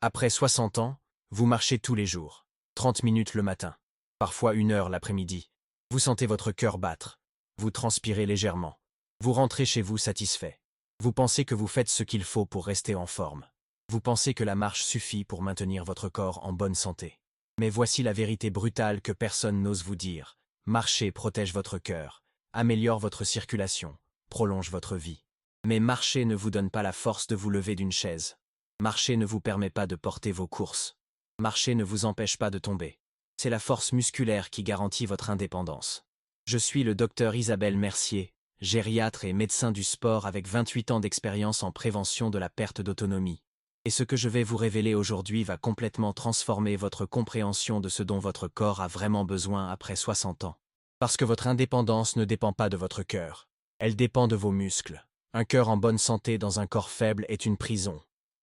Après 60 ans, vous marchez tous les jours. 30 minutes le matin, parfois 1 heure l'après-midi. Vous sentez votre cœur battre. Vous transpirez légèrement. Vous rentrez chez vous satisfait. Vous pensez que vous faites ce qu'il faut pour rester en forme. Vous pensez que la marche suffit pour maintenir votre corps en bonne santé. Mais voici la vérité brutale que personne n'ose vous dire. Marcher protège votre cœur, améliore votre circulation, prolonge votre vie. Mais marcher ne vous donne pas la force de vous lever d'une chaise. Marcher ne vous permet pas de porter vos courses. Marcher ne vous empêche pas de tomber. C'est la force musculaire qui garantit votre indépendance. Je suis le docteur Isabelle Mercier, gériatre et médecin du sport avec 28 ans d'expérience en prévention de la perte d'autonomie. Et ce que je vais vous révéler aujourd'hui va complètement transformer votre compréhension de ce dont votre corps a vraiment besoin après 60 ans. Parce que votre indépendance ne dépend pas de votre cœur. Elle dépend de vos muscles. Un cœur en bonne santé dans un corps faible est une prison.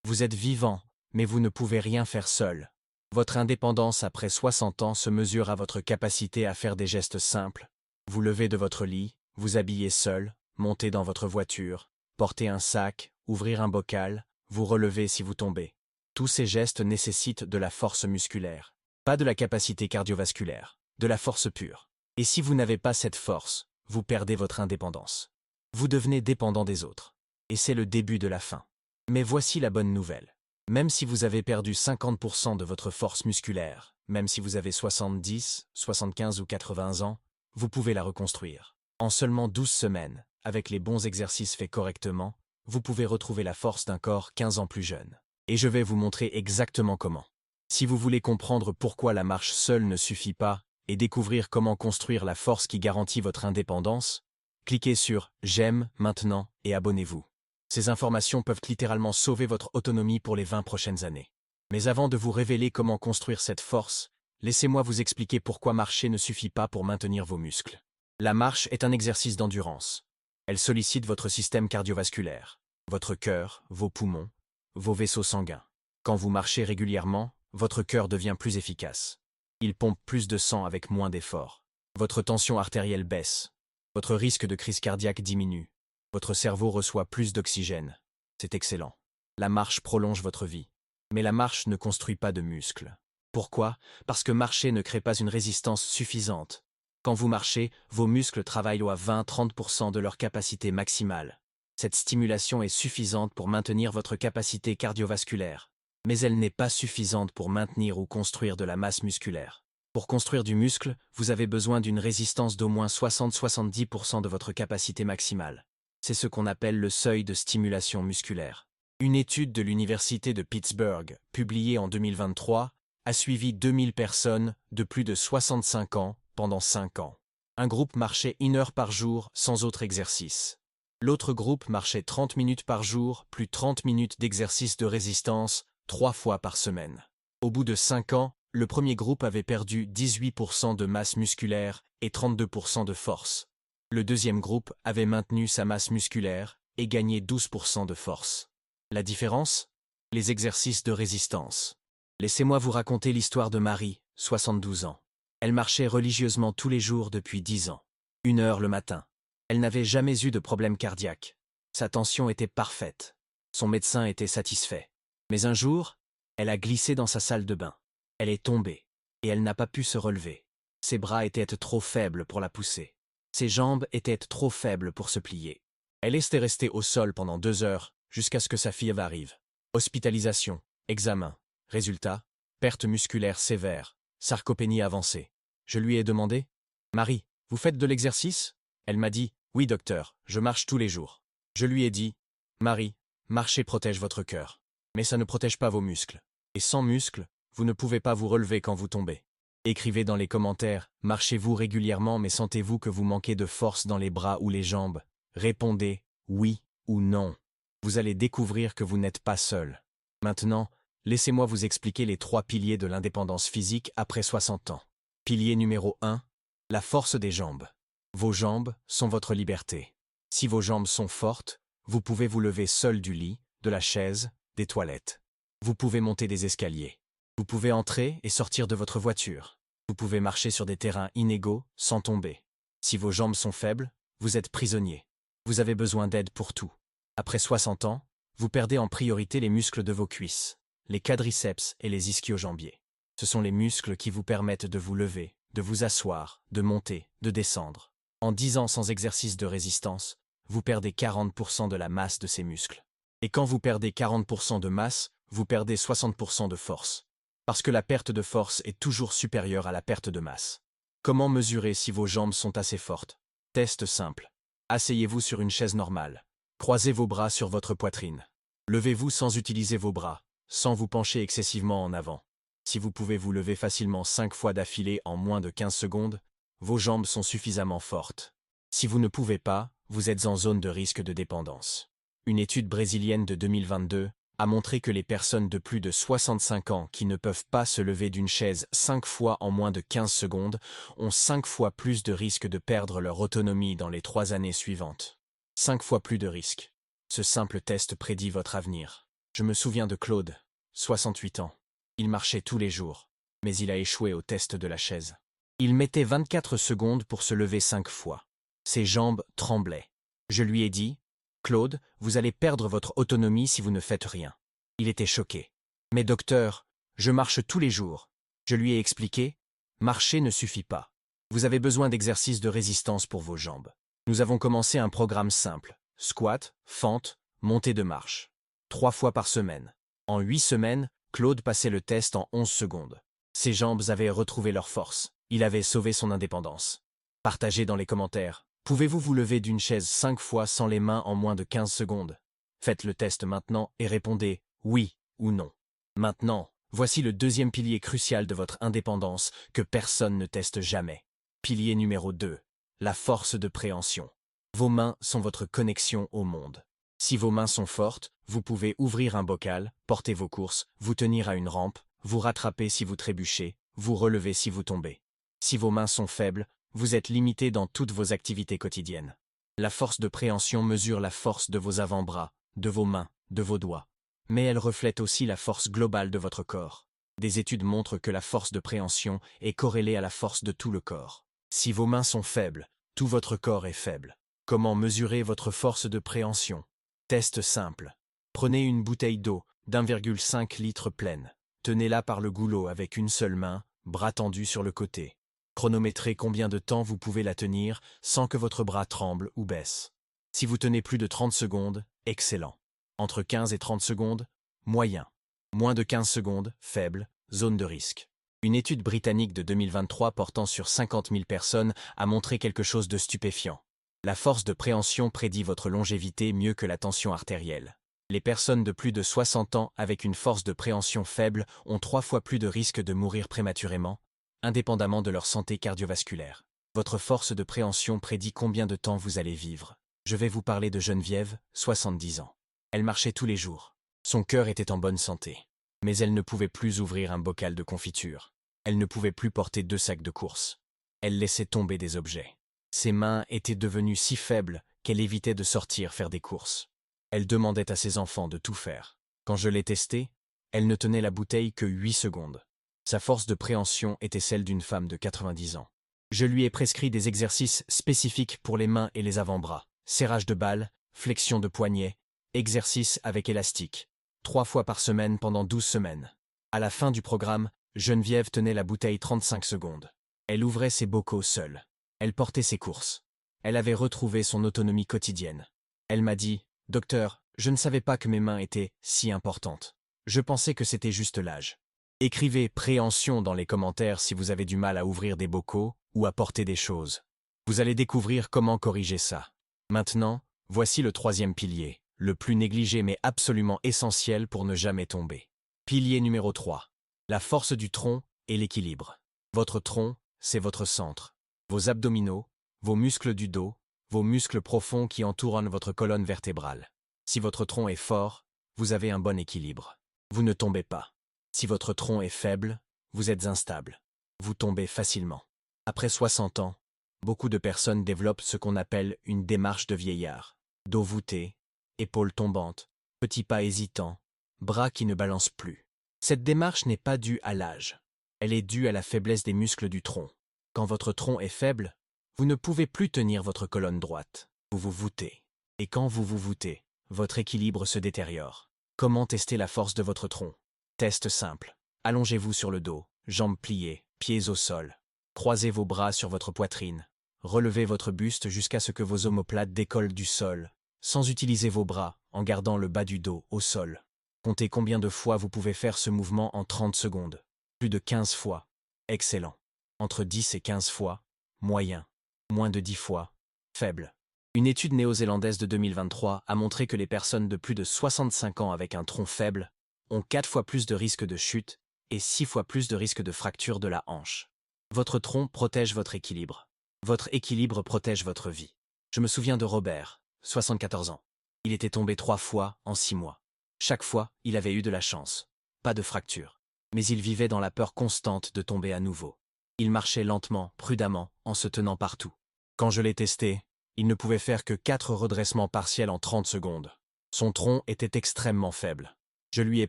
Vous êtes vivant, mais vous ne pouvez rien faire seul. Votre indépendance après 60 ans se mesure à votre capacité à faire des gestes simples. Vous lever de votre lit, vous habiller seul, monter dans votre voiture, porter un sac, ouvrir un bocal, vous relever si vous tombez. Tous ces gestes nécessitent de la force musculaire, pas de la capacité cardiovasculaire, de la force pure. Et si vous n'avez pas cette force, vous perdez votre indépendance. Vous devenez dépendant des autres. Et c'est le début de la fin. Mais voici la bonne nouvelle. Même si vous avez perdu 50% de votre force musculaire, même si vous avez 70, 75 ou 80 ans, vous pouvez la reconstruire. En seulement 12 semaines, avec les bons exercices faits correctement, vous pouvez retrouver la force d'un corps 15 ans plus jeune. Et je vais vous montrer exactement comment. Si vous voulez comprendre pourquoi la marche seule ne suffit pas et découvrir comment construire la force qui garantit votre indépendance, cliquez sur « J'aime » maintenant et abonnez-vous. Ces informations peuvent littéralement sauver votre autonomie pour les 20 prochaines années. Mais avant de vous révéler comment construire cette force, laissez-moi vous expliquer pourquoi marcher ne suffit pas pour maintenir vos muscles. La marche est un exercice d'endurance. Elle sollicite votre système cardiovasculaire, votre cœur, vos poumons, vos vaisseaux sanguins. Quand vous marchez régulièrement, votre cœur devient plus efficace. Il pompe plus de sang avec moins d'efforts. Votre tension artérielle baisse. Votre risque de crise cardiaque diminue. Votre cerveau reçoit plus d'oxygène. C'est excellent. La marche prolonge votre vie. Mais la marche ne construit pas de muscles. Pourquoi? Parce que marcher ne crée pas une résistance suffisante. Quand vous marchez, vos muscles travaillent à 20-30% de leur capacité maximale. Cette stimulation est suffisante pour maintenir votre capacité cardiovasculaire. Mais elle n'est pas suffisante pour maintenir ou construire de la masse musculaire. Pour construire du muscle, vous avez besoin d'une résistance d'au moins 60-70% de votre capacité maximale. C'est ce qu'on appelle le seuil de stimulation musculaire. Une étude de l'Université de Pittsburgh, publiée en 2023, a suivi 2000 personnes de plus de 65 ans pendant 5 ans. Un groupe marchait 1 heure par jour sans autre exercice. L'autre groupe marchait 30 minutes par jour, plus 30 minutes d'exercice de résistance, 3 fois par semaine. Au bout de 5 ans, le premier groupe avait perdu 18% de masse musculaire et 32% de force. Le deuxième groupe avait maintenu sa masse musculaire et gagné 12% de force. La différence? Les exercices de résistance. Laissez-moi vous raconter l'histoire de Marie, 72 ans. Elle marchait religieusement tous les jours depuis 10 ans. 1 heure le matin. Elle n'avait jamais eu de problème cardiaque. Sa tension était parfaite. Son médecin était satisfait. Mais un jour, elle a glissé dans sa salle de bain. Elle est tombée. Et elle n'a pas pu se relever. Ses bras étaient trop faibles pour la pousser. Ses jambes étaient trop faibles pour se plier. Elle était restée au sol pendant 2 heures, jusqu'à ce que sa fille arrive. Hospitalisation, examen, résultat, perte musculaire sévère, sarcopénie avancée. Je lui ai demandé « Marie, vous faites de l'exercice ?» Elle m'a dit « Oui docteur, je marche tous les jours. » Je lui ai dit « Marie, marcher protège votre cœur. Mais ça ne protège pas vos muscles. Et sans muscles, vous ne pouvez pas vous relever quand vous tombez. Écrivez dans les commentaires, marchez-vous régulièrement mais sentez-vous que vous manquez de force dans les bras ou les jambes? Répondez oui ou non. Vous allez découvrir que vous n'êtes pas seul. Maintenant, laissez-moi vous expliquer les 3 piliers de l'indépendance physique après 60 ans. Pilier numéro 1, la force des jambes. Vos jambes sont votre liberté. Si vos jambes sont fortes, vous pouvez vous lever seul du lit, de la chaise, des toilettes. Vous pouvez monter des escaliers. Vous pouvez entrer et sortir de votre voiture. Vous pouvez marcher sur des terrains inégaux sans tomber. Si vos jambes sont faibles, vous êtes prisonnier. Vous avez besoin d'aide pour tout. Après 60 ans, vous perdez en priorité les muscles de vos cuisses. les quadriceps et les ischio-jambiers. Ce sont les muscles qui vous permettent de vous lever, de vous asseoir, de monter, de descendre. En 10 ans sans exercice de résistance, vous perdez 40% de la masse de ces muscles. Et quand vous perdez 40% de masse, vous perdez 60% de force. Parce que la perte de force est toujours supérieure à la perte de masse. Comment mesurer si vos jambes sont assez fortes? Test simple. Asseyez-vous sur une chaise normale. Croisez vos bras sur votre poitrine. Levez-vous sans utiliser vos bras, sans vous pencher excessivement en avant. Si vous pouvez vous lever facilement 5 fois d'affilée en moins de 15 secondes, vos jambes sont suffisamment fortes. Si vous ne pouvez pas, vous êtes en zone de risque de dépendance. Une étude brésilienne de 2022 a montré que les personnes de plus de 65 ans qui ne peuvent pas se lever d'une chaise 5 fois en moins de 15 secondes ont 5 fois plus de risque de perdre leur autonomie dans les 3 années suivantes. 5 fois plus de risque. Ce simple test prédit votre avenir. Je me souviens de Claude, 68 ans. Il marchait tous les jours, mais il a échoué au test de la chaise. Il mettait 24 secondes pour se lever 5 fois. Ses jambes tremblaient. Je lui ai dit, « Claude, vous allez perdre votre autonomie si vous ne faites rien. » Il était choqué. « Mais docteur, je marche tous les jours. » Je lui ai expliqué, « Marcher ne suffit pas. Vous avez besoin d'exercices de résistance pour vos jambes. » Nous avons commencé un programme simple, squat, fente, montée de marche. 3 fois par semaine. En 8 semaines, Claude passait le test en 11 secondes. Ses jambes avaient retrouvé leur force. Il avait sauvé son indépendance. Partagez dans les commentaires. Pouvez-vous vous lever d'une chaise 5 fois sans les mains en moins de 15 secondes? Faites le test maintenant et répondez oui ou non. Maintenant, voici le deuxième pilier crucial de votre indépendance que personne ne teste jamais. Pilier numéro 2. La force de préhension. Vos mains sont votre connexion au monde. Si vos mains sont fortes, vous pouvez ouvrir un bocal, porter vos courses, vous tenir à une rampe, vous rattraper si vous trébuchez, vous relever si vous tombez. Si vos mains sont faibles, vous êtes limité dans toutes vos activités quotidiennes. La force de préhension mesure la force de vos avant-bras, de vos mains, de vos doigts. Mais elle reflète aussi la force globale de votre corps. Des études montrent que la force de préhension est corrélée à la force de tout le corps. Si vos mains sont faibles, tout votre corps est faible. Comment mesurer votre force de préhension? Test simple. Prenez une bouteille d'eau d'1,5 litre pleine. Tenez-la par le goulot avec une seule main, bras tendus sur le côté. Chronométrez combien de temps vous pouvez la tenir sans que votre bras tremble ou baisse. Si vous tenez plus de 30 secondes, excellent. Entre 15 et 30 secondes, moyen. Moins de 15 secondes, faible, zone de risque. Une étude britannique de 2023 portant sur 50 000 personnes a montré quelque chose de stupéfiant. La force de préhension prédit votre longévité mieux que la tension artérielle. Les personnes de plus de 60 ans avec une force de préhension faible ont 3 fois plus de risque de mourir prématurément, indépendamment de leur santé cardiovasculaire. Votre force de préhension prédit combien de temps vous allez vivre. Je vais vous parler de Geneviève, 70 ans. Elle marchait tous les jours. Son cœur était en bonne santé. Mais elle ne pouvait plus ouvrir un bocal de confiture. Elle ne pouvait plus porter 2 sacs de course. Elle laissait tomber des objets. Ses mains étaient devenues si faibles qu'elle évitait de sortir faire des courses. Elle demandait à ses enfants de tout faire. Quand je l'ai testée, elle ne tenait la bouteille que 8 secondes. Sa force de préhension était celle d'une femme de 90 ans. Je lui ai prescrit des exercices spécifiques pour les mains et les avant-bras. Serrage de balle, flexion de poignet, exercice avec élastique. 3 fois par semaine pendant 12 semaines. À la fin du programme, Geneviève tenait la bouteille 35 secondes. Elle ouvrait ses bocaux seule. Elle portait ses courses. Elle avait retrouvé son autonomie quotidienne. Elle m'a dit, « Docteur, je ne savais pas que mes mains étaient si importantes. Je pensais que c'était juste l'âge. » Écrivez « préhension » dans les commentaires si vous avez du mal à ouvrir des bocaux ou à porter des choses. Vous allez découvrir comment corriger ça. Maintenant, voici le troisième pilier, le plus négligé mais absolument essentiel pour ne jamais tomber. Pilier numéro 3. La force du tronc et l'équilibre. Votre tronc, c'est votre centre. Vos abdominaux, vos muscles du dos, vos muscles profonds qui entourent votre colonne vertébrale. Si votre tronc est fort, vous avez un bon équilibre. Vous ne tombez pas. Si votre tronc est faible, vous êtes instable. Vous tombez facilement. Après 60 ans, beaucoup de personnes développent ce qu'on appelle une démarche de vieillard. Dos voûté, épaules tombantes, petits pas hésitants, bras qui ne balancent plus. Cette démarche n'est pas due à l'âge. Elle est due à la faiblesse des muscles du tronc. Quand votre tronc est faible, vous ne pouvez plus tenir votre colonne droite. Vous vous voûtez. Et quand vous vous voûtez, votre équilibre se détériore. Comment tester la force de votre tronc? Test simple. Allongez-vous sur le dos, jambes pliées, pieds au sol. Croisez vos bras sur votre poitrine. Relevez votre buste jusqu'à ce que vos omoplates décollent du sol, sans utiliser vos bras, en gardant le bas du dos au sol. Comptez combien de fois vous pouvez faire ce mouvement en 30 secondes. Plus de 15 fois. Excellent. Entre 10 et 15 fois. Moyen. Moins de 10 fois. Faible. Une étude néo-zélandaise de 2023 a montré que les personnes de plus de 65 ans avec un tronc faible ont 4 fois plus de risque de chute et 6 fois plus de risque de fracture de la hanche. Votre tronc protège votre équilibre. Votre équilibre protège votre vie. Je me souviens de Robert, 74 ans. Il était tombé 3 fois en 6 mois. Chaque fois, il avait eu de la chance. Pas de fracture. Mais il vivait dans la peur constante de tomber à nouveau. Il marchait lentement, prudemment, en se tenant partout. Quand je l'ai testé, il ne pouvait faire que 4 redressements partiels en 30 secondes. Son tronc était extrêmement faible. Je lui ai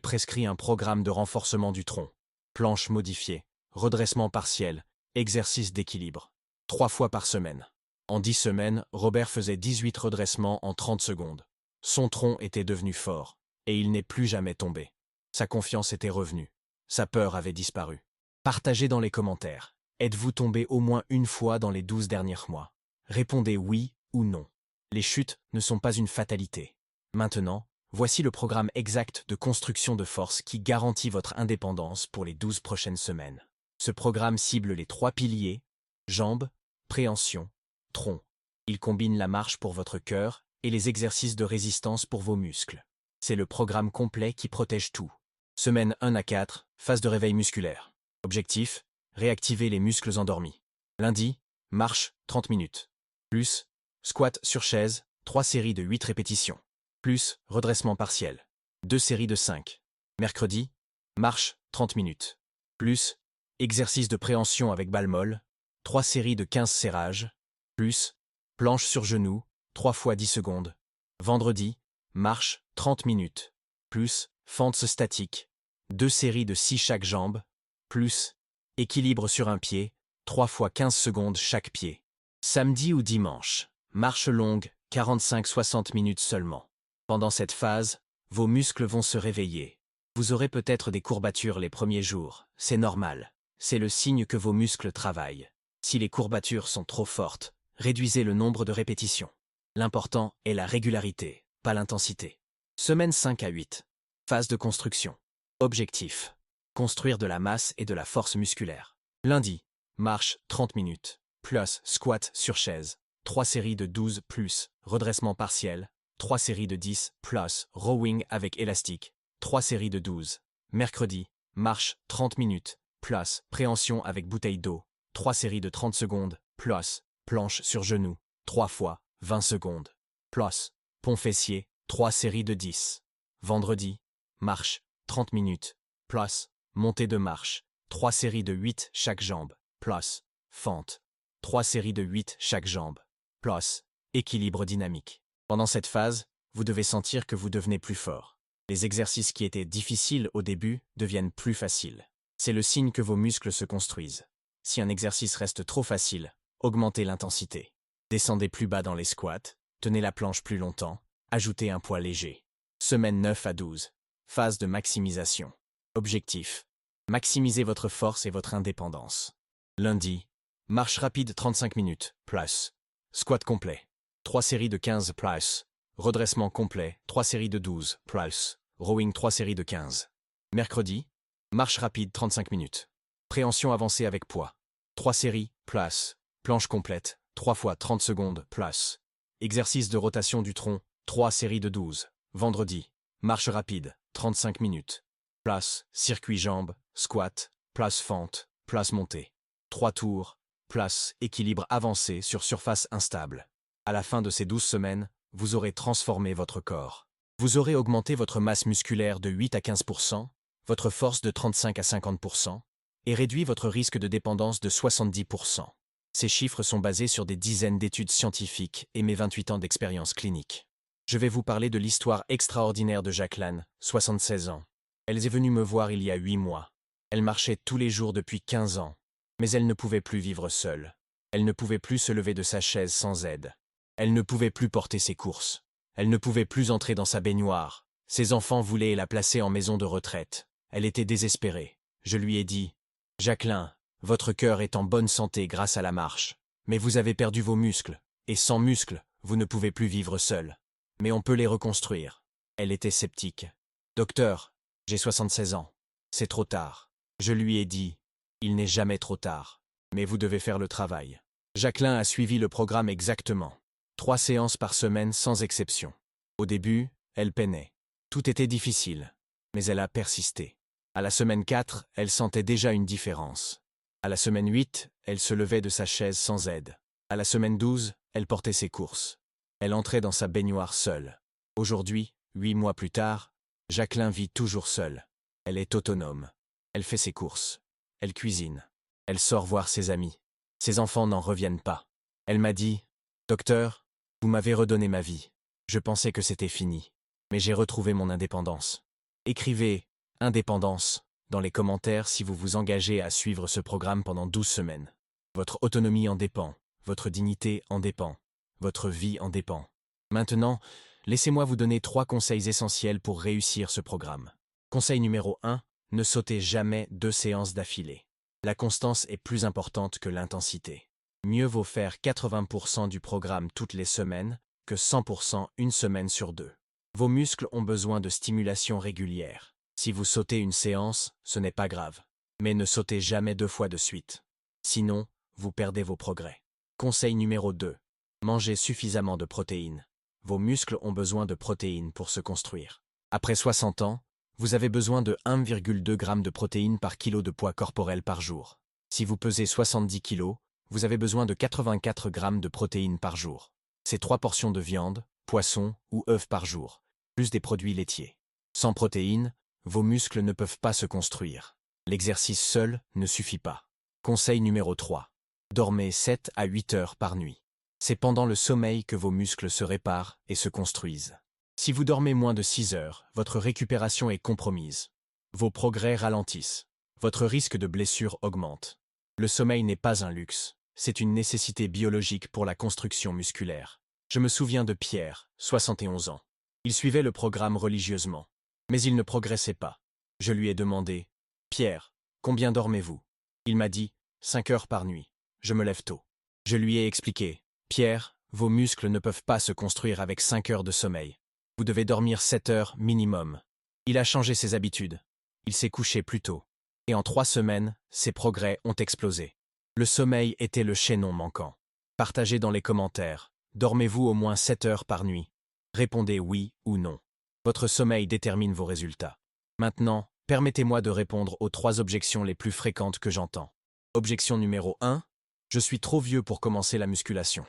prescrit un programme de renforcement du tronc. Planche modifiée, redressement partiel, exercice d'équilibre. 3 fois par semaine. En 10 semaines, Robert faisait 18 redressements en 30 secondes. Son tronc était devenu fort, et il n'est plus jamais tombé. Sa confiance était revenue. Sa peur avait disparu. Partagez dans les commentaires. Êtes-vous tombé au moins une fois dans les 12 derniers mois? Répondez oui ou non. Les chutes ne sont pas une fatalité. Maintenant, voici le programme exact de construction de force qui garantit votre indépendance pour les 12 prochaines semaines. Ce programme cible les 3 piliers, jambes, préhension, tronc. Il combine la marche pour votre cœur et les exercices de résistance pour vos muscles. C'est le programme complet qui protège tout. Semaine 1 à 4, phase de réveil musculaire. Objectif, réactiver les muscles endormis. Lundi, marche, 30 minutes. Plus, squat sur chaise, 3 séries de 8 répétitions. Plus, redressement partiel. 2 séries de 5. Mercredi, marche, 30 minutes. Plus, exercice de préhension avec balle molle, 3 séries de 15 serrages. Plus, planche sur genou, 3 fois 10 secondes. Vendredi, marche, 30 minutes. Plus, fente statique, 2 séries de 6 chaque jambe. Plus, équilibre sur un pied, 3 fois 15 secondes chaque pied. Samedi ou dimanche, marche longue, 45-60 minutes seulement. Pendant cette phase, vos muscles vont se réveiller. Vous aurez peut-être des courbatures les premiers jours, c'est normal. C'est le signe que vos muscles travaillent. Si les courbatures sont trop fortes, réduisez le nombre de répétitions. L'important est la régularité, pas l'intensité. Semaine 5 à 8. Phase de construction. Objectif. Construire de la masse et de la force musculaire. Lundi, marche 30 minutes. Plus squat sur chaise. 3 séries de 12 plus redressement partiel. 3 séries de 10 plus rowing avec élastique. 3 séries de 12. Mercredi, marche 30 minutes. Plus préhension avec bouteille d'eau. 3 séries de 30 secondes. Plus planche sur genou. 3 fois 20 secondes. Plus pont fessier. 3 séries de 10. Vendredi, marche 30 minutes. Plus montée de marche. 3 séries de 8 chaque jambe. Plus fente. 3 séries de 8 chaque jambe. Plus équilibre dynamique. Pendant cette phase, vous devez sentir que vous devenez plus fort. Les exercices qui étaient difficiles au début deviennent plus faciles. C'est le signe que vos muscles se construisent. Si un exercice reste trop facile, augmentez l'intensité. Descendez plus bas dans les squats, tenez la planche plus longtemps, ajoutez un poids léger. Semaine 9 à 12. Phase de maximisation. Objectif. Maximisez votre force et votre indépendance. Lundi, marche rapide 35 minutes, plus squat complet. 3 séries de 15 plus. Redressement complet, 3 séries de 12 plus. Rowing 3 séries de 15. Mercredi, marche rapide 35 minutes. Préhension avancée avec poids. 3 séries plus. Planche complète, 3 fois 30 secondes plus. Exercice de rotation du tronc, 3 séries de 12. Vendredi, marche rapide, 35 minutes. Plus circuit jambes, squat, plus fente, plus montée. 3 tours, plus équilibre avancé sur surface instable. À la fin de ces 12 semaines, vous aurez transformé votre corps. Vous aurez augmenté votre masse musculaire de 8 à 15%, votre force de 35 à 50%, et réduit votre risque de dépendance de 70%. Ces chiffres sont basés sur des dizaines d'études scientifiques et mes 28 ans d'expérience clinique. Je vais vous parler de l'histoire extraordinaire de Jacqueline, 76 ans. Elle est venue me voir il y a 8 mois. Elle marchait tous les jours depuis 15 ans. Mais elle ne pouvait plus vivre seule. Elle ne pouvait plus se lever de sa chaise sans aide. Elle ne pouvait plus porter ses courses. Elle ne pouvait plus entrer dans sa baignoire. Ses enfants voulaient la placer en maison de retraite. Elle était désespérée. Je lui ai dit, « Jacqueline, votre cœur est en bonne santé grâce à la marche. Mais vous avez perdu vos muscles, et sans muscles, vous ne pouvez plus vivre seul. Mais on peut les reconstruire. » Elle était sceptique. « Docteur, j'ai 76 ans. C'est trop tard. » Je lui ai dit, « Il n'est jamais trop tard. Mais vous devez faire le travail. » Jacqueline a suivi le programme exactement. 3 séances par semaine sans exception. Au début, elle peinait. Tout était difficile. Mais elle a persisté. À la semaine 4, elle sentait déjà une différence. À la semaine 8, elle se levait de sa chaise sans aide. À la semaine 12, elle portait ses courses. Elle entrait dans sa baignoire seule. Aujourd'hui, 8 mois plus tard, Jacqueline vit toujours seule. Elle est autonome. Elle fait ses courses. Elle cuisine. Elle sort voir ses amis. Ses enfants n'en reviennent pas. Elle m'a dit, « Docteur, vous m'avez redonné ma vie. Je pensais que c'était fini. Mais j'ai retrouvé mon indépendance. » Écrivez « indépendance » dans les commentaires si vous vous engagez à suivre ce programme pendant 12 semaines. Votre autonomie en dépend. Votre dignité en dépend. Votre vie en dépend. Maintenant, laissez-moi vous donner 3 conseils essentiels pour réussir ce programme. Conseil numéro 1, ne sautez jamais 2 séances d'affilée. La constance est plus importante que l'intensité. Mieux vaut faire 80% du programme toutes les semaines que 100% une semaine sur 2. Vos muscles ont besoin de stimulation régulière. Si vous sautez une séance, ce n'est pas grave. Mais ne sautez jamais 2 fois de suite. Sinon, vous perdez vos progrès. Conseil numéro 2. Mangez suffisamment de protéines. Vos muscles ont besoin de protéines pour se construire. Après 60 ans, vous avez besoin de 1,2 g de protéines par kilo de poids corporel par jour. Si vous pesez 70 kg, vous avez besoin de 84 g de protéines par jour. C'est 3 portions de viande, poisson ou œufs par jour, plus des produits laitiers. Sans protéines, vos muscles ne peuvent pas se construire. L'exercice seul ne suffit pas. Conseil numéro 3. Dormez 7 à 8 heures par nuit. C'est pendant le sommeil que vos muscles se réparent et se construisent. Si vous dormez moins de 6 heures, votre récupération est compromise. Vos progrès ralentissent. Votre risque de blessure augmente. Le sommeil n'est pas un luxe, c'est une nécessité biologique pour la construction musculaire. Je me souviens de Pierre, 71 ans. Il suivait le programme religieusement. Mais il ne progressait pas. Je lui ai demandé, « Pierre, combien dormez-vous » Il m'a dit, « 5 heures par nuit. Je me lève tôt. » Je lui ai expliqué, « Pierre, vos muscles ne peuvent pas se construire avec 5 heures de sommeil. Vous devez dormir 7 heures minimum. » Il a changé ses habitudes. Il s'est couché plus tôt. Et en 3 semaines, ses progrès ont explosé. Le sommeil était le chaînon manquant. Partagez dans les commentaires. Dormez-vous au moins 7 heures par nuit? Répondez oui ou non. Votre sommeil détermine vos résultats. Maintenant, permettez-moi de répondre aux 3 objections les plus fréquentes que j'entends. Objection numéro 1. Je suis trop vieux pour commencer la musculation.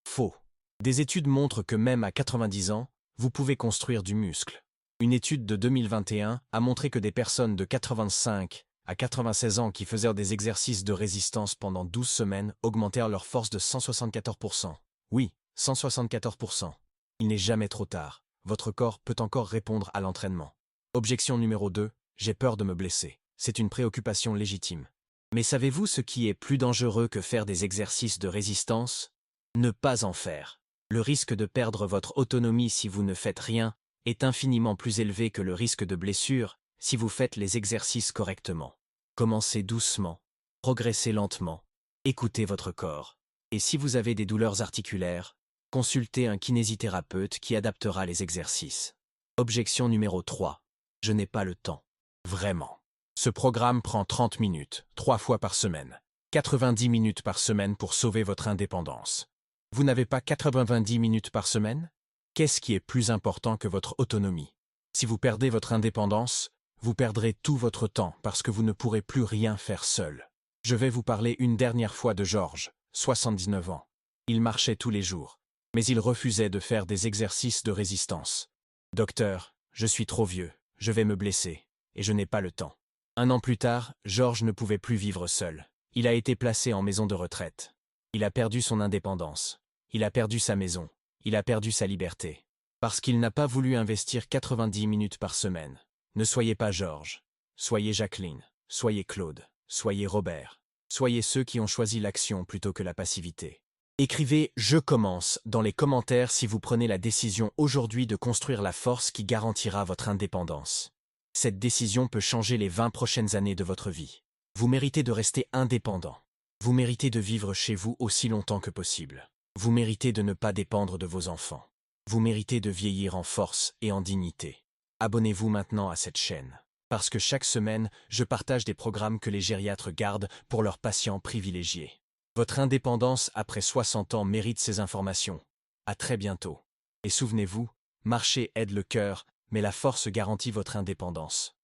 Faux. Des études montrent que même à 90 ans, vous pouvez construire du muscle. Une étude de 2021 a montré que des personnes de 85 à 96 ans qui faisaient des exercices de résistance pendant 12 semaines augmentèrent leur force de 174%. Oui, 174%. Il n'est jamais trop tard. Votre corps peut encore répondre à l'entraînement. Objection numéro 2. J'ai peur de me blesser. C'est une préoccupation légitime. Mais savez-vous ce qui est plus dangereux que faire des exercices de résistance? Ne pas en faire. Le risque de perdre votre autonomie si vous ne faites rien est infiniment plus élevé que le risque de blessure si vous faites les exercices correctement. Commencez doucement, progressez lentement, écoutez votre corps. Et si vous avez des douleurs articulaires, consultez un kinésithérapeute qui adaptera les exercices. Objection numéro 3. Je n'ai pas le temps. Vraiment. Ce programme prend 30 minutes, 3 fois par semaine. 90 minutes par semaine pour sauver votre indépendance. Vous n'avez pas 90 minutes par semaine? Qu'est-ce qui est plus important que votre autonomie? Si vous perdez votre indépendance, vous perdrez tout votre temps parce que vous ne pourrez plus rien faire seul. Je vais vous parler une dernière fois de Georges, 79 ans. Il marchait tous les jours, mais il refusait de faire des exercices de résistance. Docteur, je suis trop vieux, je vais me blesser, et je n'ai pas le temps. 1 an plus tard, Georges ne pouvait plus vivre seul. Il a été placé en maison de retraite. Il a perdu son indépendance. Il a perdu sa maison. Il a perdu sa liberté. Parce qu'il n'a pas voulu investir 90 minutes par semaine. Ne soyez pas Georges. Soyez Jacqueline. Soyez Claude. Soyez Robert. Soyez ceux qui ont choisi l'action plutôt que la passivité. Écrivez « Je commence » dans les commentaires si vous prenez la décision aujourd'hui de construire la force qui garantira votre indépendance. Cette décision peut changer les 20 prochaines années de votre vie. Vous méritez de rester indépendant. Vous méritez de vivre chez vous aussi longtemps que possible. Vous méritez de ne pas dépendre de vos enfants. Vous méritez de vieillir en force et en dignité. Abonnez-vous maintenant à cette chaîne. Parce que chaque semaine, je partage des programmes que les gériatres gardent pour leurs patients privilégiés. Votre indépendance après 60 ans mérite ces informations. À très bientôt. Et souvenez-vous, marcher aide le cœur, mais la force garantit votre indépendance.